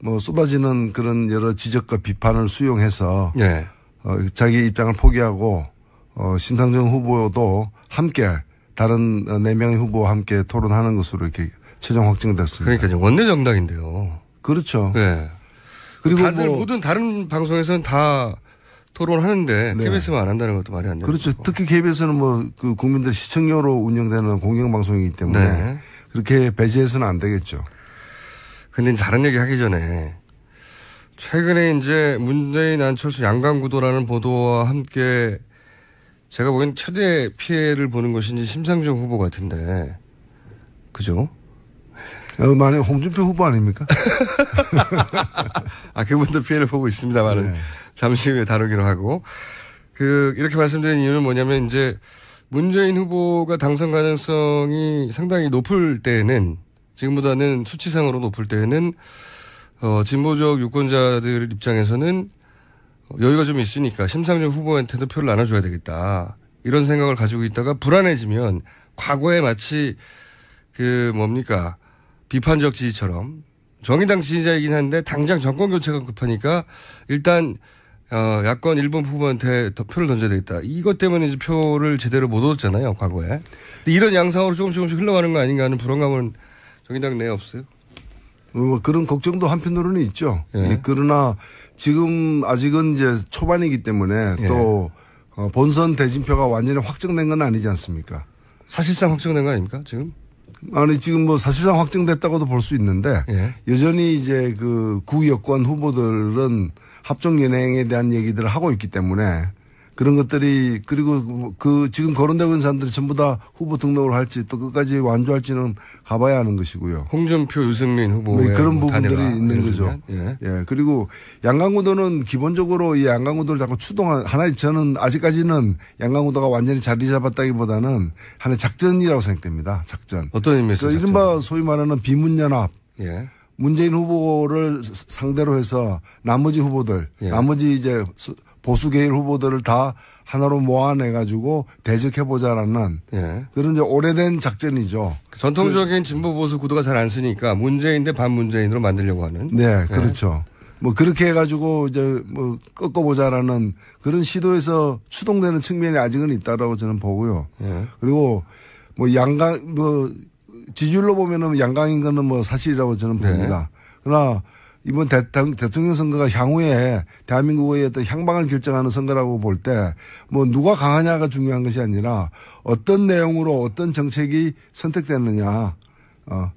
뭐 쏟아지는 그런 여러 지적과 비판을 수용해서 예. 자기 입장을 포기하고 심상정 후보도 함께 다른 4명의 후보와 함께 토론하는 것으로 이렇게 최종 확정됐습니다. 그러니까요. 원내 정당인데요. 그렇죠. 예. 그리고 다들 뭐 모든 다른 방송에서는 다 토론하는데 네. KBS만 안 한다는 것도 말이 안 되는 그렇죠. 거고. 특히 KBS는 뭐 그 국민들 시청료로 운영되는 공영방송이기 때문에 네. 그렇게 배제해서는 안 되겠죠. 근데 다른 얘기 하기 전에 최근에 이제 문재인 안철수 양강구도라는 보도와 함께 제가 보기엔 최대 피해를 보는 것이 이제 심상정 후보 같은데. 그죠? 만약 홍준표 후보 아닙니까? 그분도 피해를 보고 있습니다만은 네. 잠시 후에 다루기로 하고. 이렇게 말씀드린 이유는 뭐냐면 이제 문재인 후보가 당선 가능성이 상당히 높을 때는 지금보다는 수치상으로 높을 때는 진보적 유권자들 입장에서는 여유가 좀 있으니까 심상정 후보한테도 표를 나눠줘야 되겠다. 이런 생각을 가지고 있다가 불안해지면 과거에 마치 비판적 지지처럼 정의당 지지자이긴 한데 당장 정권 교체가 급하니까 일단 야권 일본 후보한테 더 표를 던져야 되겠다. 이것 때문에 이제 표를 제대로 못 얻었잖아요, 과거에. 근데 이런 양상으로 조금씩 흘러가는 거 아닌가 하는 불안감은 정의당 내에 없어요? 그런 걱정도 한편으로는 있죠. 예. 그러나 지금 아직은 이제 초반이기 때문에 또 본선 대진표가 완전히 확정된 건 아니지 않습니까? 사실상 확정된 거 아닙니까, 지금? 아니, 지금 뭐 사실상 확정됐다고도 볼 수 있는데 여전히 이제 그 구여권 후보들은 합종연행에 대한 얘기들을 하고 있기 때문에 그런 것들이 그리고 지금 거론되고 있는 사람들이 전부 다 후보 등록을 할지 또 끝까지 완주할지는 가봐야 하는 것이고요. 홍준표, 유승민 후보의 그런 부분들이 있는 거죠. 예. 그리고 양강구도는 기본적으로 이 양강구도를 자꾸 저는 아직까지는 양강구도가 완전히 자리 잡았다기보다는 하나의 작전이라고 생각됩니다. 작전. 어떤 의미에서? 이른바 소위 말하는 비문연합. 예. 문재인 후보를 상대로 해서 나머지 후보들, 나머지 이제 보수 계열 후보들을 다 하나로 모아내가지고 대적해보자라는 그런 이제 오래된 작전이죠. 전통적인 진보 보수 구도가 잘 안 쓰니까 문재인 대 반문재인으로 만들려고 하는. 네, 그렇죠. 뭐 그렇게 해가지고 이제 뭐 꺾어보자라는 그런 시도에서 추동되는 측면이 아직은 있다라고 저는 보고요. 그리고 뭐 지지율로 보면은 양강인 거는 뭐 사실이라고 저는 봅니다. 그러나 이번 대통령 선거가 향후에 대한민국의 어떤 향방을 결정하는 선거라고 볼 때 뭐 누가 강하냐가 중요한 것이 아니라 어떤 내용으로 어떤 정책이 선택되느냐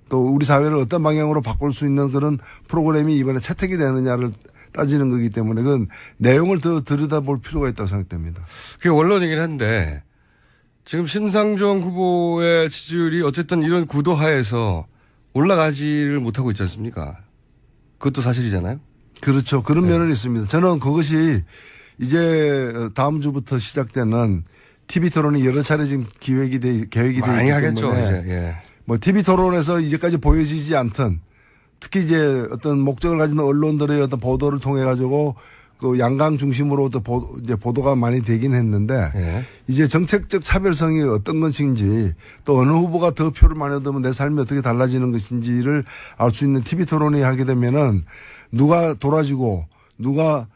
또 우리 사회를 어떤 방향으로 바꿀 수 있는 그런 프로그램이 이번에 채택이 되느냐를 따지는 거기 때문에 그건 내용을 더 들여다볼 필요가 있다고 생각됩니다. 그게 원론이긴 한데 지금 심상정 후보의 지지율이 어쨌든 이런 구도 하에서 올라가지를 못하고 있지 않습니까? 그것도 사실이잖아요. 그렇죠. 그런 면은 있습니다. 저는 그것이 이제 다음 주부터 시작되는 TV 토론이 여러 차례 지금 계획이 돼 있기 하겠죠, 때문에 이제. 뭐 TV 토론에서 이제까지 보여지지 않던 특히 이제 어떤 목적을 가진 언론들의 어떤 보도를 통해 가지고 그 양강 중심으로 이제 보도가 많이 되긴 했는데 이제 정책적 차별성이 어떤 것인지 또 어느 후보가 더 표를 많이 얻으면 내 삶이 어떻게 달라지는 것인지를 알 수 있는 TV 토론이 하게 되면은 누가 도라지고 누가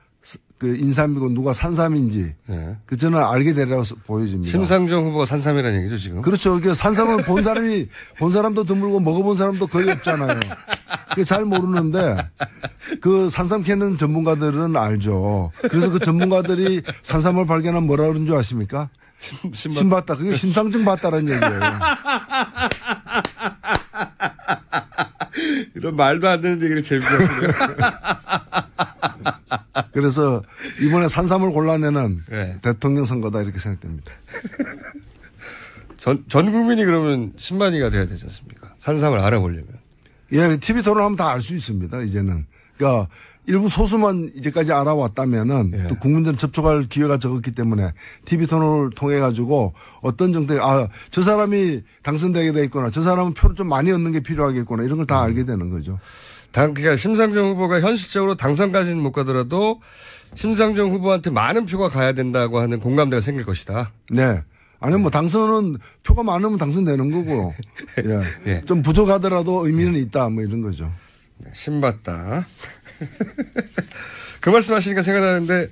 그 인삼이고 누가 산삼인지 저는 알게 되리라고 보여집니다. 심상정 후보가 산삼이라는 얘기죠 지금. 그렇죠. 그러니까 산삼은 본 사람도 드물고 먹어본 사람도 거의 없잖아요. 잘 모르는데 그 산삼 캐는 전문가들은 알죠. 그래서 그 전문가들이 산삼을 발견하면 뭐라 그러는 줄 아십니까? 신봤다. 그게 심상정 봤다라는 얘기예요. 이런 말도 안 되는 얘기를 재밌게 하시네요. 그래서 이번에 산삼을 골라내는 대통령 선거다 이렇게 생각됩니다. 전 국민이 그러면 신만이가 돼야 되지 않습니까? 산삼을 알아보려면. 예, TV 토론하면 다 알 수 있습니다. 이제는. 그러니까 일부 소수만 이제까지 알아왔다면은 또 국민들은 접촉할 기회가 적었기 때문에 TV 토론을 통해 가지고 어떤 정책, 저 사람이 당선되게 돼 있구나. 저 사람은 표를 좀 많이 얻는 게 필요하겠구나. 이런 걸 다 알게 되는 거죠. 그러니까 심상정 후보가 현실적으로 당선까지는 못 가더라도 심상정 후보한테 많은 표가 가야 된다고 하는 공감대가 생길 것이다. 네. 아니 뭐 당선은 표가 많으면 당선되는 거고 좀 부족하더라도 의미는 있다 뭐 이런 거죠. 신봤다. 그 말씀하시니까 생각나는데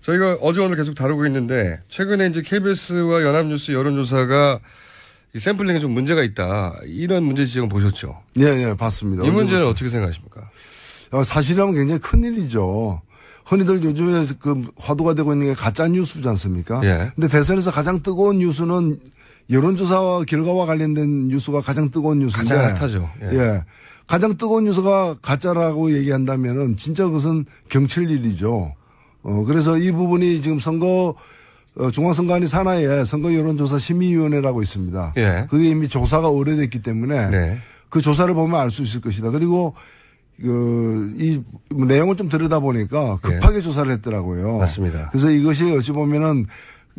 저희가 어제 오늘 계속 다루고 있는데 최근에 이제 KBS와 연합뉴스 여론조사가 이 샘플링에 좀 문제가 있다. 이런 문제 지적은 보셨죠? 네, 봤습니다. 이 문제는 어떻게 생각하십니까? 사실이라면 굉장히 큰일이죠. 흔히들 요즘에 그 화두가 되고 있는 게 가짜 뉴스지 않습니까? 근데 대선에서 가장 뜨거운 뉴스는 여론조사와 결과와 관련된 뉴스가 가장 뜨거운 뉴스인데. 가장 핫하죠. 가장 뜨거운 뉴스가 가짜라고 얘기한다면은 진짜 그것은 경칠 일이죠. 그래서 이 부분이 지금 중앙선관위 산하에 선거 여론조사 심의위원회라고 있습니다. 그게 이미 조사가 오래됐기 때문에 그 조사를 보면 알 수 있을 것이다. 그리고 이 내용을 좀 들여다보니까 급하게 조사를 했더라고요. 맞습니다. 그래서 이것이 어찌 보면은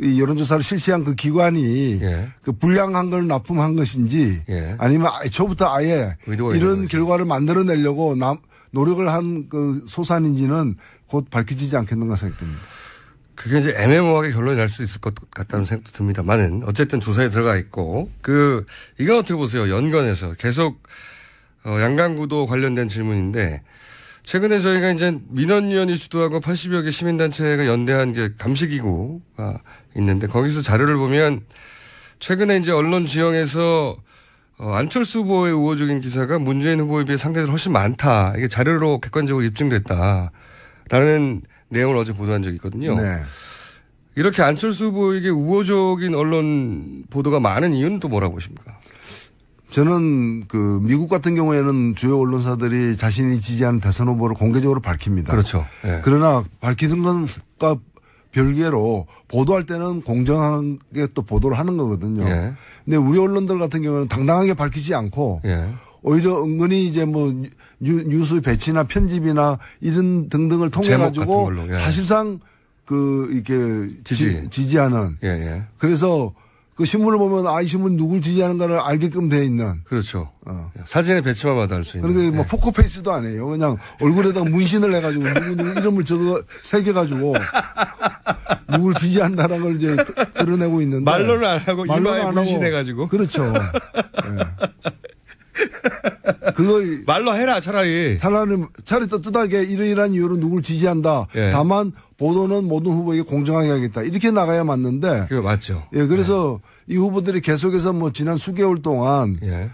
이 여론조사를 실시한 그 기관이 예. 그 불량한 걸 납품한 것인지 예. 아니면 초부터 아예 이런 결과를 만들어내려고 노력을 한 그 소산인지는 곧 밝혀지지 않겠는가 생각됩니다. 그게 이제 애매모호하게 결론이 날 수 있을 것 같다는 생각도 듭니다만은 어쨌든 조사에 들어가 있고 이거 어떻게 보세요? 연관해서 계속 양강구도 관련된 질문인데 최근에 저희가 이제 민원위원회 주도하고 80여 개 시민단체가 연대한 게 감시기구가 있는데 거기서 자료를 보면 최근에 이제 언론 지형에서 안철수 후보의 우호적인 기사가 문재인 후보에 비해 상대적으로 훨씬 많다. 이게 자료로 객관적으로 입증됐다라는 내용을 어제 보도한 적이 있거든요. 네. 이렇게 안철수 후보에게 우호적인 언론 보도가 많은 이유는 또 뭐라고 보십니까? 저는 그 미국 같은 경우에는 주요 언론사들이 자신이 지지하는 대선 후보를 공개적으로 밝힙니다. 그렇죠. 네. 그러나 밝히는 것과 별개로 보도할 때는 공정하게 또 보도를 하는 거거든요. 예. 근데 우리 언론들 같은 경우는 당당하게 밝히지 않고 예. 오히려 은근히 이제 뭐 뉴스 배치나 편집이나 이런 등등을 통해 가지고 예. 사실상 그 이렇게 지지하는. 예, 예. 그래서 그 신문을 보면 이 신문 누굴 지지하는가를 알게끔 되어 있는. 그렇죠. 사진의 배치만 봐도 알 수 있는. 그러니까 뭐 포커페이스도 아니에요. 그냥 얼굴에다가 문신을 해가지고 누구 이름을 새겨가지고 누굴 지지한다는 걸 이제 드러내고 있는데. 말로는 안 하고 이마에 문신해가지고. 그렇죠. 네. 그걸 말로 해라 차라리 떳떳하게 이러이러한 이유로 누굴 지지한다. 예. 다만 보도는 모든 후보에게 공정하게 하겠다. 이렇게 나가야 맞는데. 그게 맞죠. 예, 그래서 이 후보들이 계속해서 뭐 지난 수개월 동안 예.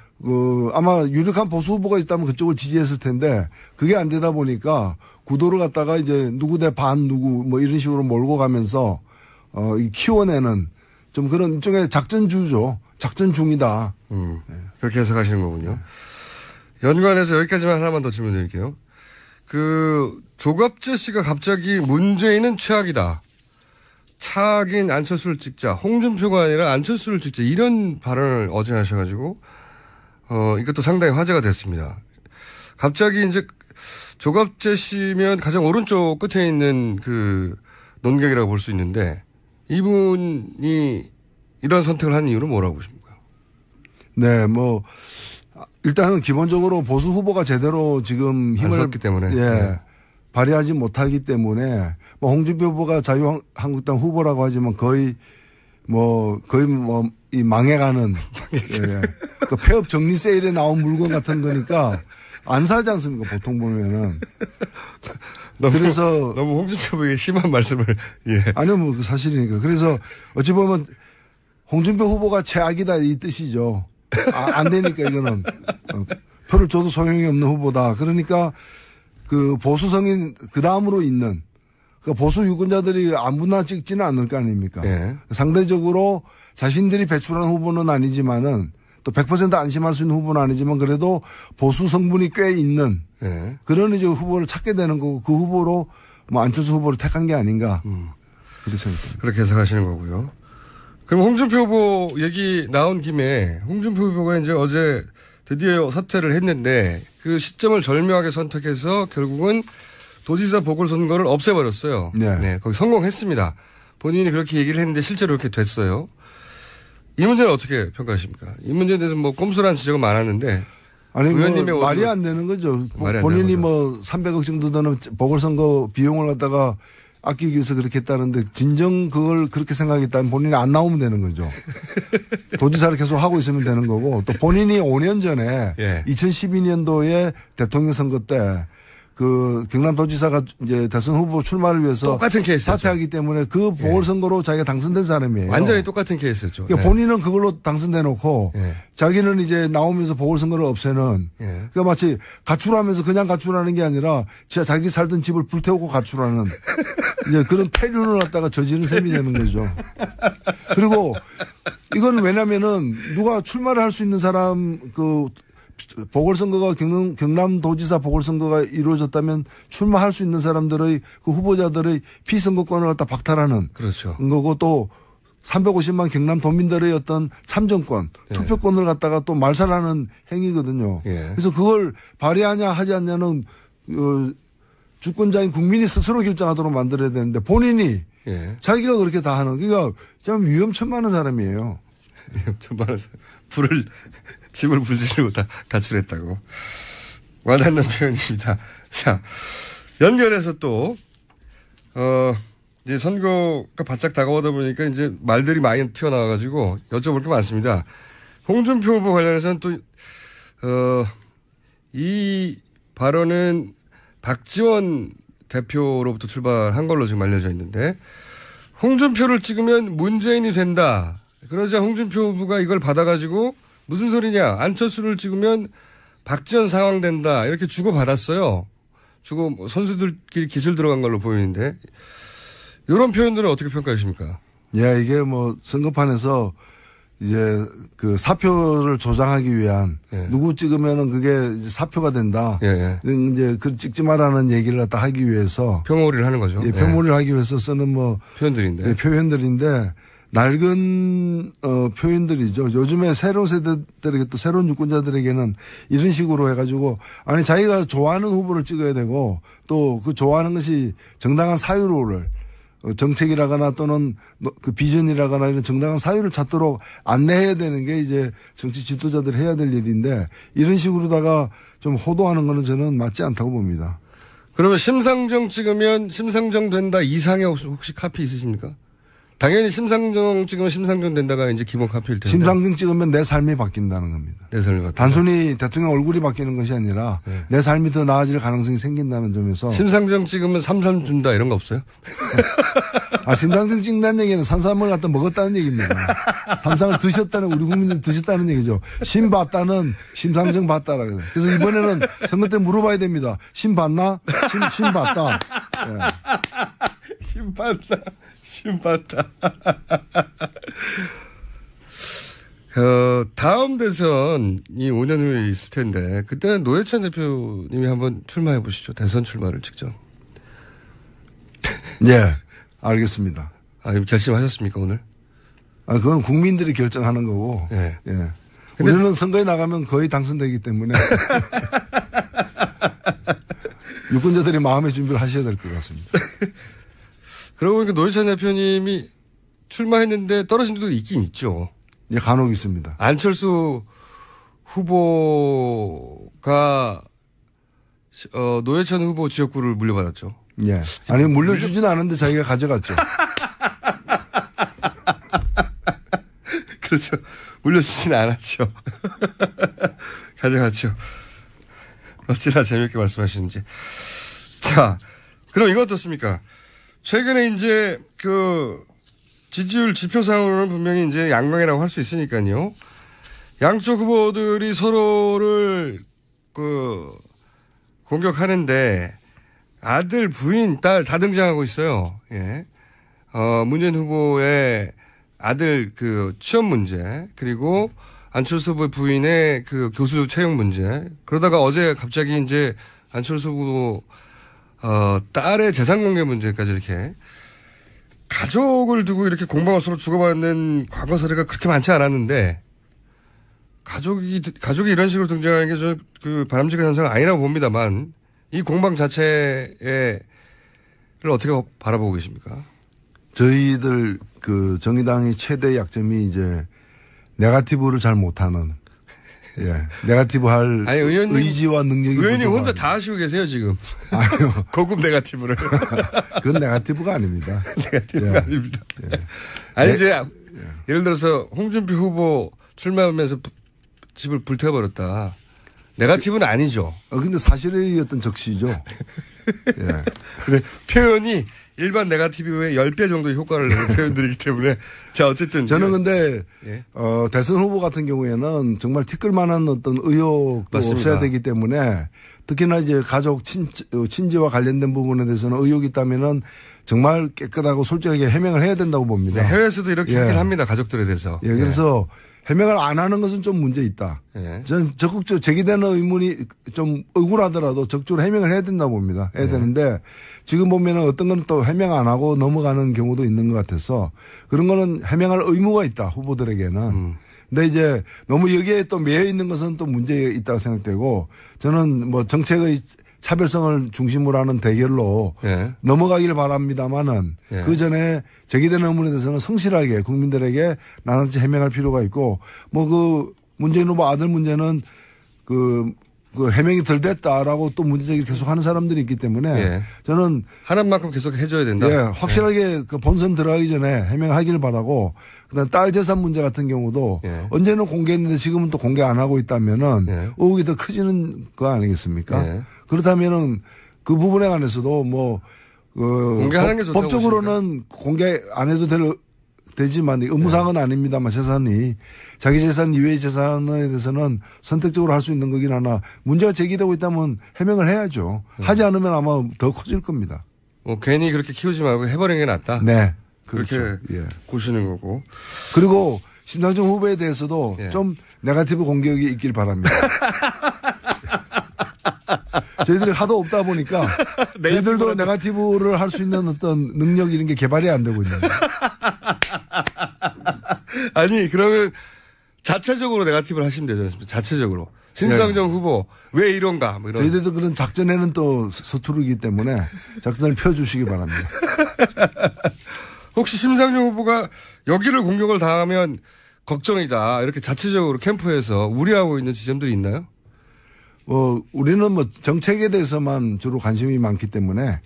아마 유력한 보수 후보가 있다면 그쪽을 지지했을 텐데 그게 안 되다 보니까 구도를 갖다가 이제 누구 대 반 누구 뭐 이런 식으로 몰고 가면서 키워내는 좀 그런 일종의 작전주죠. 작전 중이다. 그렇게 해석하시는 거군요. 연관해서 여기까지만 하나만 더 질문 드릴게요. 조갑재 씨가 갑자기 문재인은 최악이다. 차악인 안철수를 찍자. 홍준표가 아니라 안철수를 찍자. 이런 발언을 어제 하셔가지고, 이것도 상당히 화제가 됐습니다. 갑자기 이제 조갑재 씨면 가장 오른쪽 끝에 있는 그 논객이라고 볼 수 있는데, 이분이 이런 선택을 한 이유는 뭐라고 보십니까? 네, 일단은 기본적으로 보수 후보가 제대로 지금 힘을 섰기 때문에. 네. 발휘하지 못하기 때문에 홍준표 후보가 자유한국당 후보라고 하지만 거의 이 망해가는 예. 그 폐업 정리 세일에 나온 물건 같은 거니까 안 사지 않습니까? 보통 보면은. 그래서 너무 홍준표 후보에게 심한 말씀을 예. 아니요, 그 사실이니까. 그래서 어찌 보면 홍준표 후보가 최악이다 이 뜻이죠. 안 되니까 이거는 표를 줘도 소용이 없는 후보다. 그러니까 그 보수성인 그 다음으로 있는 그 보수 유권자들이 아무나 찍지는 않을 거 아닙니까? 네. 상대적으로 자신들이 배출한 후보는 아니지만은 또 100% 안심할 수 있는 후보는 아니지만 그래도 보수 성분이 꽤 있는 네. 그런 이제 후보를 찾게 되는 거고 그 후보로 안철수 후보를 택한 게 아닌가. 그렇게 생각합니다. 그렇게 해석하시는 거고요. 그럼 홍준표 후보 얘기 나온 김에 홍준표 후보가 이제 어제 드디어 사퇴를 했는데 그 시점을 절묘하게 선택해서 결국은 도지사 보궐선거를 없애버렸어요. 네. 네. 거기 성공했습니다. 본인이 그렇게 얘기를 했는데 실제로 그렇게 됐어요. 이 문제는 어떻게 평가하십니까? 이 문제에 대해서 꼼수라는 지적은 많았는데. 아니, 말이 안 되는 거죠. 본인이 300억 정도 되는 보궐선거 비용을 갖다가 아끼기 위해서 그렇게 했다는데 진정 그걸 그렇게 생각했다면 본인이 안 나오면 되는 거죠. 도지사를 계속 하고 있으면 되는 거고 또 본인이 5년 전에 예. 2012년도에 대통령 선거 때 그 경남도지사가 이제 대선 후보 출마를 위해서 똑같은 케이스였죠. 사퇴하기 때문에 그 보궐선거로 자기가 당선된 사람이에요. 완전히 똑같은 케이스였죠. 그러니까 본인은 그걸로 당선돼 놓고 예. 자기는 이제 나오면서 보궐선거를 없애는 예. 그러니까 마치 가출하면서 그냥 가출하는 게 아니라 진짜 자기 살던 집을 불태우고 가출하는 이제 그런 폐륜을 갖다가 저지른 셈이 되는 거죠. 그리고 이건 왜냐면은 누가 출마를 할 수 있는 사람 보궐선거가 경남도지사 보궐선거가 이루어졌다면 출마할 수 있는 사람들의 그 후보자들의 피선거권을 갖다 박탈하는 그렇죠. 거고 또 350만 경남 도민들의 어떤 참정권, 투표권을 갖다가 또 말살하는 행위거든요. 예. 그래서 그걸 발휘하냐 하지 않냐는 주권자인 국민이 스스로 결정하도록 만들어야 되는데 본인이 예. 자기가 그렇게 다 하는, 그러니까 참 위험천만한 사람이에요. 위험천만한 사람. 집을 불지르고 다 가출했다고. 와닿는 표현입니다. 자, 연결해서 또, 이제 선거가 바짝 다가오다 보니까 이제 말들이 많이 튀어나와가지고 여쭤볼 게 많습니다. 홍준표 후보 관련해서는 또, 이 발언은 박지원 대표로부터 출발한 걸로 지금 알려져 있는데, 홍준표를 찍으면 문재인이 된다. 그러자 홍준표 후보가 이걸 받아가지고 무슨 소리냐. 안철수를 찍으면 박지원 상황된다. 이렇게 주고받았어요. 선수들끼리 기술 들어간 걸로 보이는데, 이런 표현들은 어떻게 평가하십니까? 예, 이게 뭐 선거판에서 이제 그 사표를 조장하기 위한 예. 누구 찍으면은 그게 이제 사표가 된다. 예. 이제 그 찍지 말라는 얘기를 갖다 하기 위해서 표몰이를 하는 거죠. 예, 표몰이를 하기 위해서 쓰는 뭐 표현들인데. 예, 표현들인데 낡은 표현들이죠. 요즘에 새로운 세대들에게 또 새로운 유권자들에게는 이런 식으로 해가지고 아니 자기가 좋아하는 후보를 찍어야 되고 또 그 좋아하는 것이 정당한 사유를 정책이라거나 또는 그 비전이라거나 이런 정당한 사유를 찾도록 안내해야 되는 게 이제 정치 지도자들이 해야 될 일인데 이런 식으로다가 좀 호도하는 거는 저는 맞지 않다고 봅니다. 그러면 심상정 찍으면 심상정 된다 이상의 혹시 카피 있으십니까? 당연히 심상정 찍으면 심상정 된다가 이제 기본 카피일 텐데. 심상정 찍으면 내 삶이 바뀐다는 겁니다. 내 삶이 바뀐다. 단순히 대통령 얼굴이 바뀌는 것이 아니라 네. 내 삶이 더 나아질 가능성이 생긴다는 점에서. 심상정 찍으면 삼삼 준다 이런 거 없어요? 심상정 찍는다는 얘기는 산삼을 갖다 먹었다는 얘기입니다. 삼삼을 드셨다는 우리 국민들이 드셨다는 얘기죠. 심 봤다는 심상정 봤다라고. 그래서 이번에는 선거 때 물어봐야 됩니다. 심 봤나? 심 봤다. 네. 심 봤다. 심봤다. 다음 대선이 5년 후에 있을 텐데, 그때는 노회찬 대표님이 한번 출마해 보시죠. 대선 출마를 직접. 네, 알겠습니다. 결심하셨습니까, 오늘? 그건 국민들이 결정하는 거고. 네. 예. 우리는 선거에 나가면 거의 당선되기 때문에. 유권자들이 마음의 준비를 하셔야 될 것 같습니다. 그러고 보니까 노회찬 대표님이 출마했는데 떨어진 적도 있긴 있죠. 예, 간혹 있습니다. 안철수 후보가 노회찬 후보 지역구를 물려받았죠. 예. 아니 물려주지는 않은데 자기가 가져갔죠. 그렇죠. 물려주지는 않았죠. 가져갔죠. 어찌나 재미있게 말씀하시는지. 자, 그럼 이거 어떻습니까? 최근에 이제 그 지지율 지표상으로는 분명히 이제 양강이라고 할 수 있으니까요. 양쪽 후보들이 서로를 공격하는데 아들, 부인, 딸 다 등장하고 있어요. 예. 문재인 후보의 아들 취업 문제, 그리고 안철수 후보의 부인의 교수 채용 문제. 그러다가 어제 갑자기 이제 안철수 후보 딸의 재산 공개 문제까지 이렇게 가족을 두고 이렇게 공방을 서로 주고받는 과거 사례가 그렇게 많지 않았는데 가족이 이런 식으로 등장하는 게 저 바람직한 현상은 아니라고 봅니다만 이 공방 자체를 어떻게 바라보고 계십니까? 저희들 정의당의 최대 약점이 이제 네거티브를 잘 못하는. 예. 네거티브 할 의지와 능력이 의원님 혼자 다 하시고 계세요, 지금. 아유. 고급 네거티브를. 그건 네거티브가 아닙니다. 네거티브가 예. 아닙니다. 예. 아니, 이제 예를 들어서 홍준표 후보 출마하면서 집을 불태워버렸다. 네거티브는 아니죠. 근데 사실의 어떤 적시죠. 예. 근데 표현이 일반 네거티브의 10배 정도의 효과를 내는 표현들이기 때문에. 자, 어쨌든. 저는 근데, 예. 대선 후보 같은 경우에는 정말 티끌만한 어떤 의혹도 맞습니다. 없어야 되기 때문에 특히나 이제 가족 친지와 관련된 부분에 대해서는 의혹이 있다면은 정말 깨끗하고 솔직하게 해명을 해야 된다고 봅니다. 네, 해외에서도 이렇게 예. 하긴 합니다. 가족들에 대해서. 예. 그래서 해명을 안 하는 것은 좀 문제 있다. 예. 저는 적극적으로 제기되는 의문이 좀 억울하더라도 적극적으로 해명을 해야 된다고 봅니다. 해야 되는데 지금 보면은 어떤 건 또 해명 안 하고 넘어가는 경우도 있는 것 같아서 그런 거는 해명할 의무가 있다. 후보들에게는. 근데 이제 너무 여기에 또 매여 있는 것은 또 문제 있다고 생각되고 저는 뭐 정책의 차별성을 중심으로 하는 대결로 넘어가기를 바랍니다만은 그 전에 제기되는 의문에 대해서는 성실하게 국민들에게 나눠지 해명할 필요가 있고 뭐 그 문재인 후보 아들 문제는 그 해명이 덜 됐다라고 또 문제제기를 계속 하는 사람들이 있기 때문에 저는 하는 만큼 계속 해줘야 된다. 확실하게 그 본선 들어가기 전에 해명하기를 바라고 그다음 딸 재산 문제 같은 경우도 언제는 공개했는데 지금은 또 공개 안 하고 있다면은 의혹이 더 커지는 거 아니겠습니까? 그렇다면은 그 부분에 관해서도 뭐 공개하는 게 좋다고 법적으로는 공개 안 해도 되지만 의무사항은 아닙니다만 재산이 자기 재산 이외의 재산에 대해서는 선택적으로 할 수 있는 거긴 하나 문제가 제기되고 있다면 해명을 해야죠. 하지 않으면 아마 더 커질 겁니다. 괜히 그렇게 키우지 말고 해버리는 게 낫다. 네. 그렇게 보시는 거고. 그리고 심상정 후보에 대해서도 좀 네거티브 공격이 있길 바랍니다. 저희들이 하도 없다 보니까 저희들도 네거티브를 할 수 있는 어떤 능력 이런 게 개발이 안 되고 있는 거예요. 아니 그러면 자체적으로 네거티브를 하시면 되지 않습니까? 자체적으로. 심상정 후보 왜 이런가 뭐 이런. 저희들도 그런 작전에는 또 서투르기 때문에 작전을 펴주시기 바랍니다. 혹시 심상정 후보가 여기를 공격을 당하면 걱정이다 이렇게 자체적으로 캠프에서 우려하고 있는 지점들이 있나요? 우리는 뭐 정책에 대해서만 주로 관심이 많기 때문에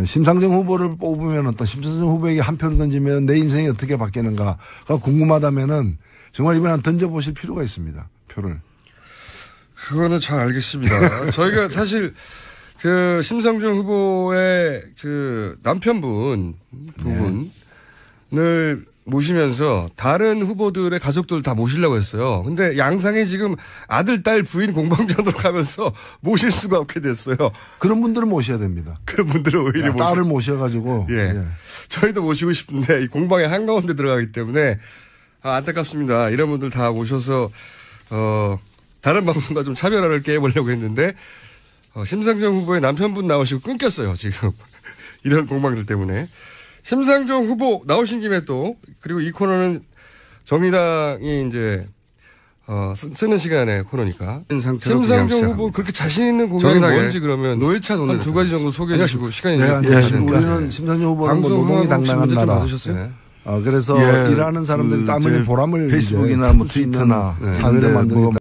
심상정 후보를 뽑으면 어떤 심상정 후보에게 한 표를 던지면 내 인생이 어떻게 바뀌는가가 궁금하다면은 정말 이번에 던져보실 필요가 있습니다. 표를. 그거는 잘 알겠습니다. 저희가 사실 그 심상정 후보의 그 남편분 부분을 모시면서 다른 후보들의 가족들 다 모시려고 했어요. 근데 양상이 지금 아들, 딸, 부인 공방전으로 가면서 모실 수가 없게 됐어요. 그런 분들을 모셔야 됩니다. 그런 분들을 오히려 딸을 모셔가지고. 저희도 모시고 싶은데 이 공방의 한가운데 들어가기 때문에 안타깝습니다. 이런 분들 다 모셔서 다른 방송과 좀 차별화를 깨보려고 했는데 심상정 후보의 남편분 나오시고 끊겼어요. 지금 이런 공방들 때문에. 심상정 후보 나오신 김에 또 그리고 이 코너는 정의당이 이제 쓰는 시간의 코너니까 심상정 후보 그렇게 자신 있는 공약이 뭔지 그러면 노회찬 오늘 두 가지 정도 소개해 주시고 시간이 우리는 심상정 후보는 노동이 당당한 나라. 받으셨어요? 그래서 일하는 사람들이 땀 흘린 보람을 페이스북이나 뭐 트위터나 사회를 만들고